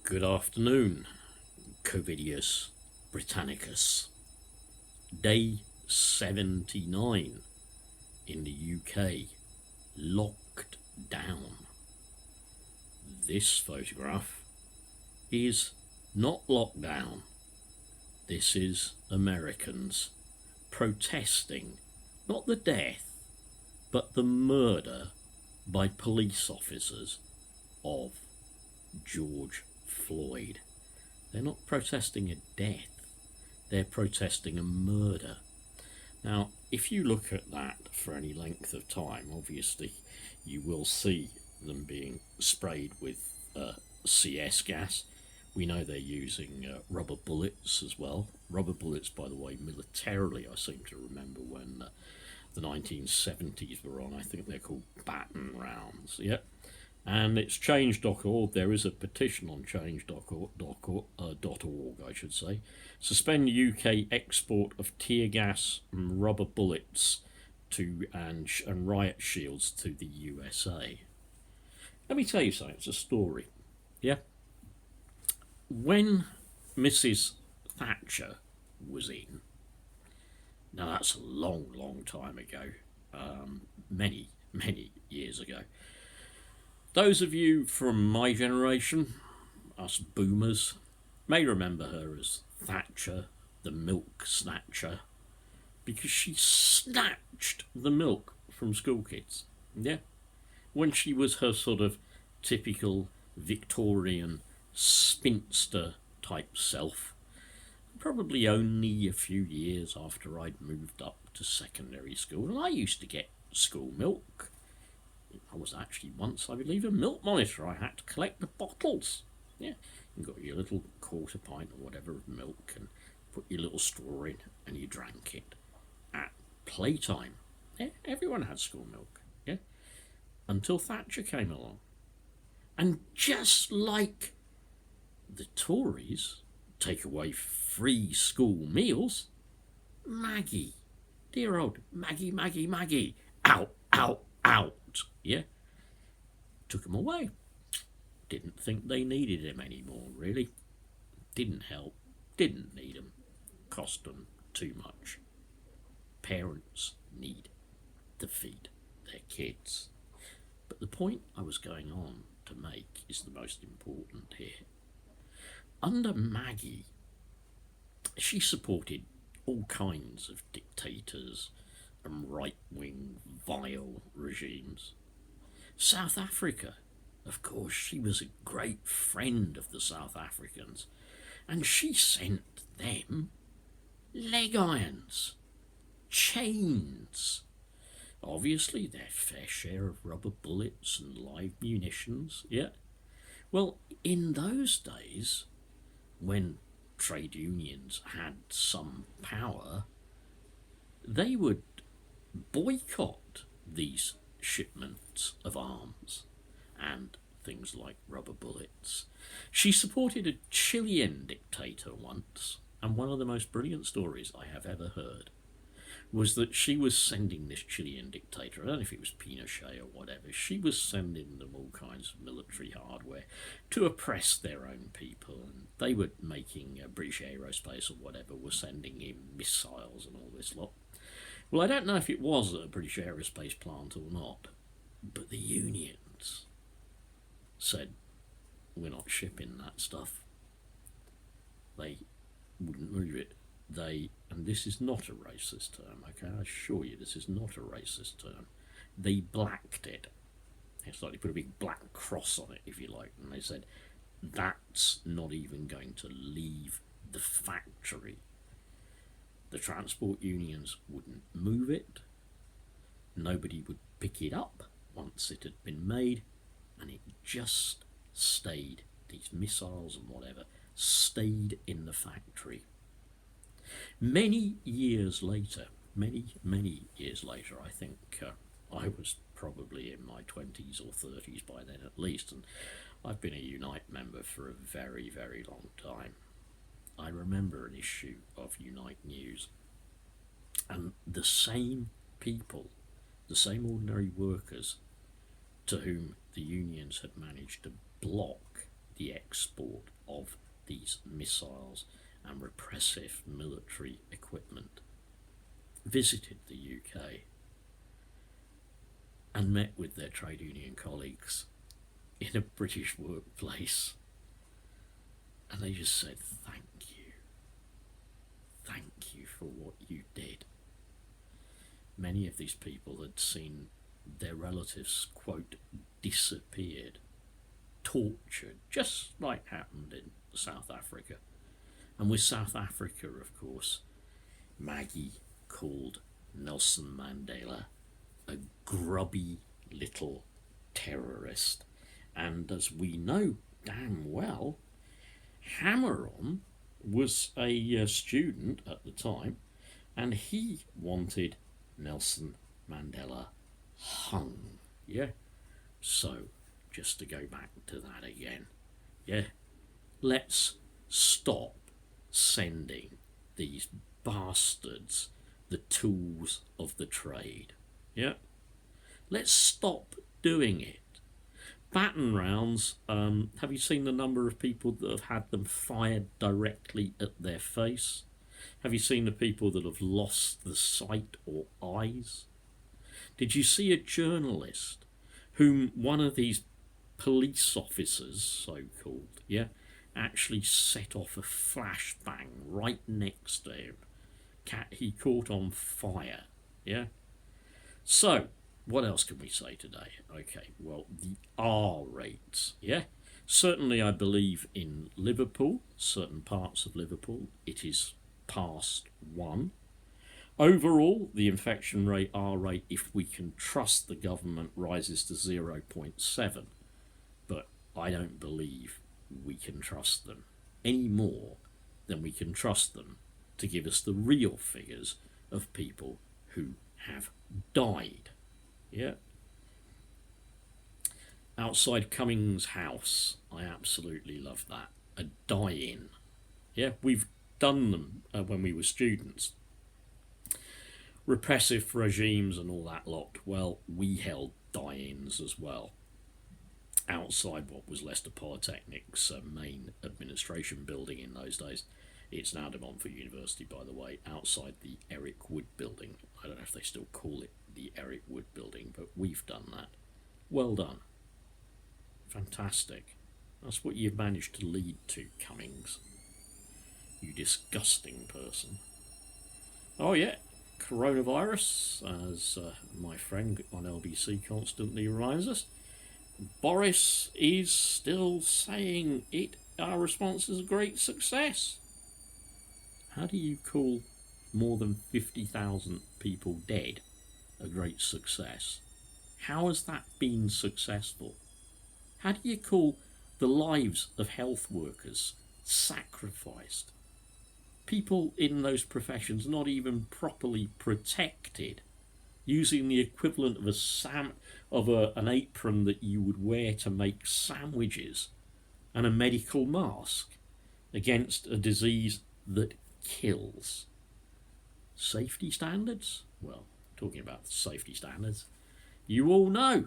Good afternoon, Covidius Britannicus. Day 79 in the UK, locked down. This photograph is not locked down. This is Americans protesting, not the death, but the murder by police officers of George Floyd. They're not protesting a death, they're protesting a murder. Now, if you look at that for any length of time, obviously you will see them being sprayed with CS gas. We know they're using rubber bullets as well. Rubber bullets, by the way, militarily, I seem to remember when the 1970s were on. I think they're called baton rounds. Yep. And it's change.org. There is a petition on change.org, I should say. Suspend UK export of tear gas and rubber bullets and riot shields to the USA. Let me tell you something. It's a story. Yeah. When Mrs Thatcher was in, now that's a long time ago, many years ago. Those of you from my generation, us boomers, may remember her as Thatcher, the milk snatcher, because she snatched the milk from school kids. Yeah, when she was her sort of typical Victorian spinster type self, probably only a few years after I'd moved up to secondary school. And I used to get school milk. I was actually once, I believe, a milk monitor. I had to collect the bottles. Yeah, you got your little quarter pint or whatever of milk and put your little straw in and you drank it at playtime. Yeah, everyone had school milk. Yeah, until Thatcher came along. And just like the Tories take away free school meals, Maggie, dear old Maggie, out, yeah, took them away. Didn't think they needed him anymore, really. Didn't help, didn't need them, cost them too much. Parents need to feed their kids. But the point I was going on to make is the most important here. Under Maggie, she supported all kinds of dictators and right-wing vile regimes. South Africa, of course, she was a great friend of the South Africans, and she sent them leg irons, chains, obviously their fair share of rubber bullets and live munitions. Yeah, well, in those days, when trade unions had some power, they would boycott these shipments of arms and things like rubber bullets. She supported a Chilean dictator once, and one of the most brilliant stories I have ever heard was that she was sending this Chilean dictator, I don't know if it was Pinochet or whatever, she was sending them all kinds of military hardware to oppress their own people, and they were making British Aerospace or whatever, were sending him missiles and all this lot. Well, I don't know if it was a British Aerospace plant or not, but the unions said, we're not shipping that stuff. They wouldn't move it. And this is not a racist term, okay, I assure you this is not a racist term. They blacked it. It's like they put a big black cross on it, if you like, and they said, that's not even going to leave the factory. The transport unions wouldn't move it. Nobody would pick it up once it had been made, and it just stayed, these missiles and whatever, stayed in the factory. Many years later, many years later, I think I was probably in my 20s or 30s by then at least, and I've been a Unite member for a very long time. I remember an issue of Unite News, and the same people, the same ordinary workers to whom the unions had managed to block the export of these missiles and repressive military equipment, visited the UK and met with their trade union colleagues in a British workplace, and they just said, thank you for what you did. Many of these people had seen their relatives, quote, disappeared, tortured, just like happened in South Africa. And with South Africa, of course, Maggie called Nelson Mandela a grubby little terrorist. And as we know damn well, Hammer-on was a student at the time, and he wanted Nelson Mandela hung. Yeah. So, just to go back to that again, yeah, let's stop sending these bastards the tools of the trade. Yeah. Let's stop doing it. Baton rounds, have you seen the number of people that have had them fired directly at their face? Have you seen the people that have lost the sight or eyes? Did you see a journalist whom one of these police officers, so-called, yeah, actually set off a flashbang right next to him? He caught on fire, yeah? So, what else can we say today? Okay, well, the R rates, yeah? Certainly I believe in Liverpool, certain parts of Liverpool, it is past 1. Overall, the infection rate, R rate, if we can trust the government, rises to 0.7. But I don't believe we can trust them any more than we can trust them to give us the real figures of people who have died. Yeah. Outside Cummings' house, I absolutely love that. A die-in. Yeah, we've done them when we were students. Repressive regimes and all that lot. Well, we held die-ins as well. Outside what was Leicester Polytechnic's main administration building in those days. It's now De Montfort University, by the way, outside the Eric Wood building. I don't know if they still call it the Eric Wood building, but we've done that. Well done. Fantastic. That's what you've managed to lead to, Cummings. You disgusting person. Oh yeah, coronavirus, as my friend on LBC constantly reminds us. Boris is still saying it. Our response is a great success. How do you call more than 50,000 people dead a great success? How has that been successful? How do you call the lives of health workers sacrificed? People in those professions not even properly protected, using the equivalent of an apron that you would wear to make sandwiches and a medical mask against a disease that kills. Safety standards? Well, talking about safety standards, you all know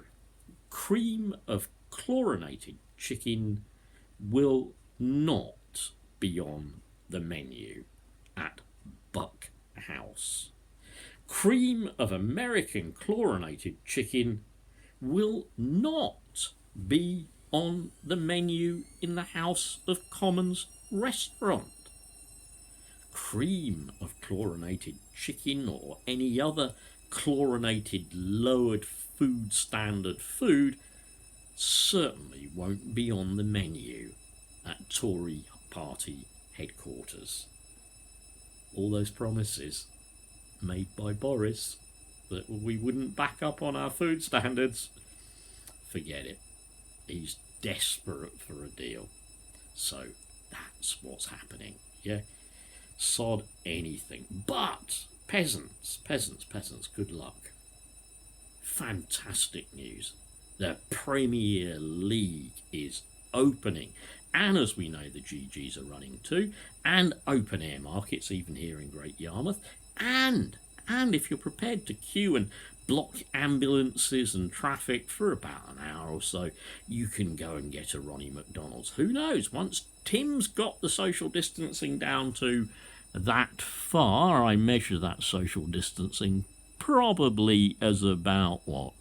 cream of chlorinated chicken will not be on the menu at Buck House. Cream of American chlorinated chicken will not be on the menu in the House of Commons restaurant. Cream of chlorinated chicken or any other chlorinated lowered food standard food certainly won't be on the menu at Tory party headquarters. All those promises made by Boris that we wouldn't back up on our food standards, forget it. He's desperate for a deal. So that's what's happening, yeah? Sod anything. But peasants, good luck. Fantastic news. The Premier League is opening. And as we know, the GGs are running too. And open-air markets, even here in Great Yarmouth. And if you're prepared to queue and block ambulances and traffic for about an hour or so. You can go and get a Ronnie McDonald's. Who knows? Once Tim's got the social distancing down to that far, I measure that social distancing probably as about, what,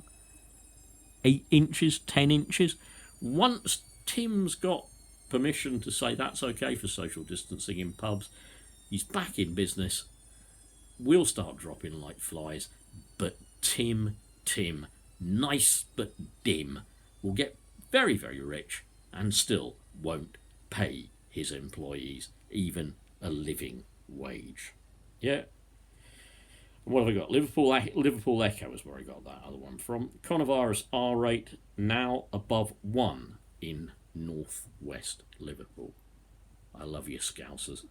8 inches, 10 inches. Once Tim's got permission to say that's okay for social distancing in pubs, he's back in business. We'll start dropping like flies. But Tim, nice but dim, will get very, very rich and still won't pay his employees even a living wage. Yeah. What have I got? Liverpool Echo is where I got that other one from. Coronavirus R rate now above 1 in northwest Liverpool. I love you, Scousers.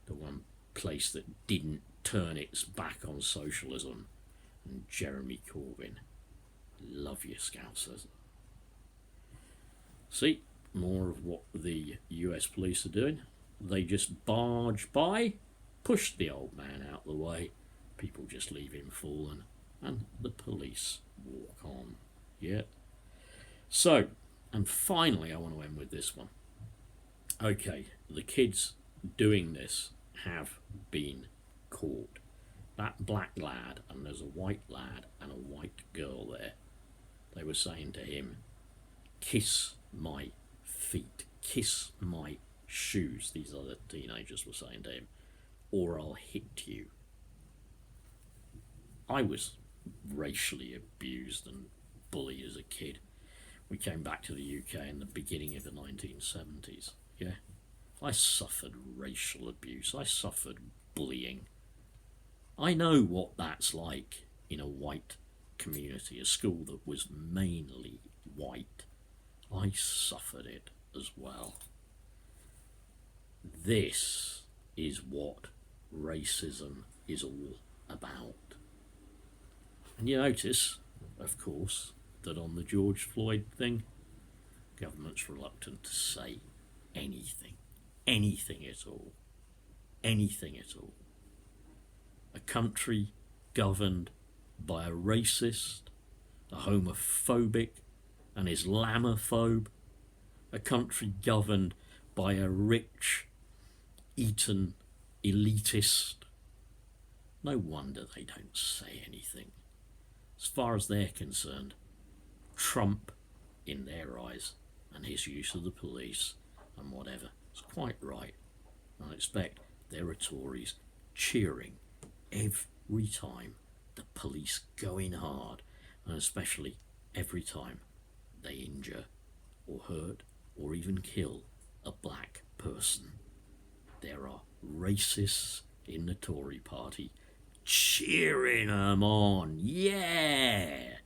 The one place that didn't turn its back on socialism and Jeremy Corbyn. Love you, Scousers. See, more of what the US police are doing. They just barge by, push the old man out the way, people just leave him fallen, and the police walk on. Yeah. So, and finally I want to end with this one. Okay, the kids doing this have been caught. That black lad, and there's a white lad and a white girl there, they were saying to him, kiss my feet, kiss my shoes, these other teenagers were saying to him, or I'll hit you. I was racially abused and bullied as a kid. We came back to the UK in the beginning of the 1970s. Yeah, I suffered racial abuse. I suffered bullying. I know what that's like in a white community, a school that was mainly white. I suffered it as well. This is what racism is all about. And you notice, of course, that on the George Floyd thing, government's reluctant to say anything at all. Anything at all. A country governed by a racist, a homophobic, an Islamophobe, a country governed by a rich, eaten elitist. No wonder they don't say anything. As far as they're concerned, Trump, in their eyes, and his use of the police and whatever, is quite right. I expect there are Tories cheering every time the police go in hard, and especially every time they injure or hurt or even kill a black person. There are racists in the Tory party cheering them on. Yeah,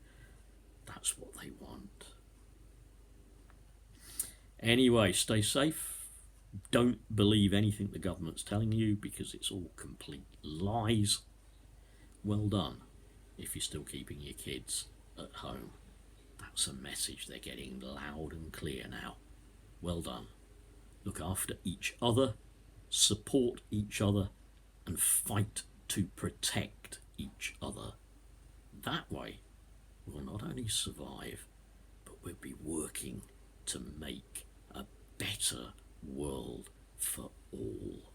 that's what they want. Anyway, stay safe. Don't believe anything the government's telling you, because it's all complete lies. Well done if you're still keeping your kids at home. That's a message they're getting loud and clear now. Well done. Look after each other, support each other, and fight to protect each other. That way, we'll not only survive, but we'll be working to make a better world for all.